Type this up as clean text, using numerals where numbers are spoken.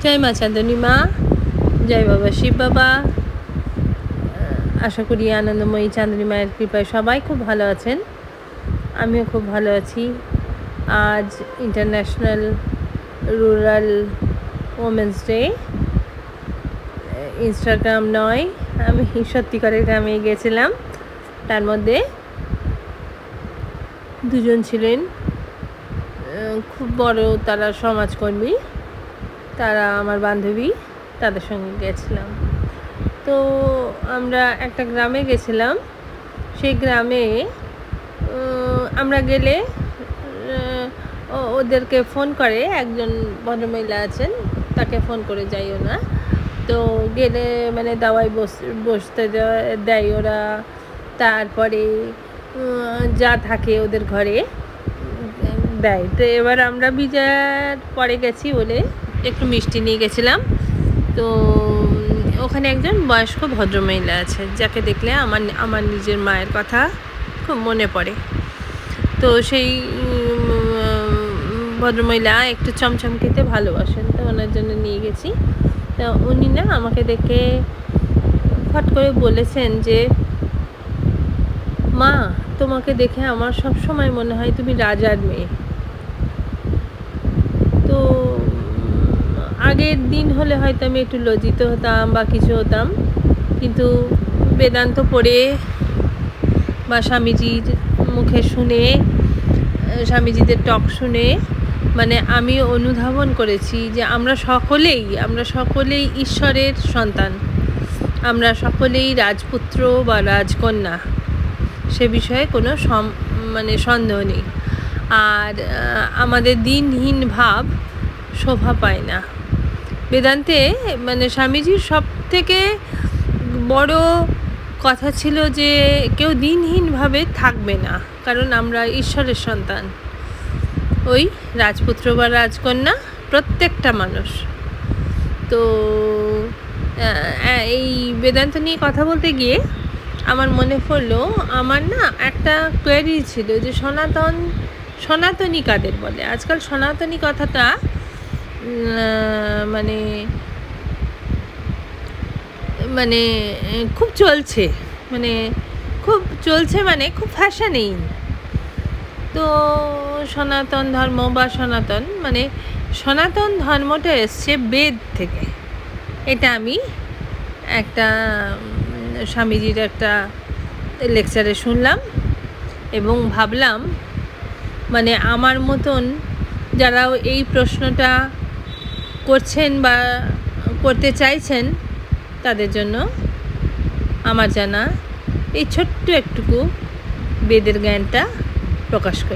जय मा चांदनी मा, जय बाबा शिव बाबा। आशा करी आनंदमयी चांदनी माয়ের কৃপায় সবাই খুব ভালো আছেন। আমিও খুব ভালো আছি। আজ international rural women's day. Instagram নয়, আমি সত্যিকারের গ্রামে গেছিলাম। তার মধ্যে দুজন ছিলেন খুব বড়, তারা সমাজকর্মী, তারা আমার বান্ধবী, তাদের সঙ্গে গেছিলাম। তো আমরা একটা গ্রামে গেছিলাম। সেই গ্রামে আমরা গেলে ওদেরকে ফোন করে, একজন ভদ্রমহিলা আছেন, তাকে ফোন করে যাইও না। তো গেলে মানে দাওয়ায় বসতে দেয় ওরা। তারপরে যা থাকে ওদের ঘরে দেয়। তো এবার আমরা বিজয়ার পরে গেছি বলে একটু মিষ্টি নিয়ে গেছিলাম। তো ওখানে একজন বয়স্ক ভদ্রমহিলা আছে, যাকে দেখলে আমার নিজের মায়ের কথা খুব মনে পড়ে। তো সেই ভদ্রমহিলা একটু চমচম খেতে ভালোবাসেন, তো ওনার জন্য নিয়ে গেছি। তো উনি না আমাকে দেখে ফট করে বলেছেন যে, মা, তোমাকে দেখে আমার সব সময় মনে হয় তুমি রাজার মেয়ে। তো আগের দিন হলে হয়তো আমি একটু লজ্জিত হতাম বা কিছু হতাম, কিন্তু বেদান্ত পড়ে বা স্বামীজির মুখে শুনে, স্বামীজিদের টক শুনে মানে আমি অনুধাবন করেছি যে আমরা সকলেই ঈশ্বরের সন্তান, আমরা সকলেই রাজপুত্র বা রাজকন্যা, সে বিষয়ে কোনো সন্দেহ নেই। আর আমাদের দিনহীন ভাব শোভা পায় না। বেদান্তে মানে স্বামীজির সব থেকে বড় কথা ছিল যে কেউ দিনহীনভাবে থাকবে না, কারণ আমরা ঈশ্বরের সন্তান, ওই রাজপুত্র বা রাজকন্যা প্রত্যেকটা মানুষ। তো এই বেদান্ত নিয়ে কথা বলতে গিয়ে আমার মনে পড়লো, আমার না একটা কোয়েরি ছিল যে সনাতনী কাদের বলে। আজকাল সনাতনী কথাটা মানে খুব চলছে, খুব ফ্যাশনেই। তো সনাতন ধর্ম বা সনাতন ধর্মটা এসছে বেদ থেকে। এটা আমি একটা স্বামীজির একটা লেকচারে শুনলাম এবং ভাবলাম, মানে আমার মতন যারা এই প্রশ্নটা করছেন বা করতে চাইছেন, তাদের জন্য আমার জানা এই ছোট্ট একটুকু বেদের জ্ঞানটা প্রকাশ করি।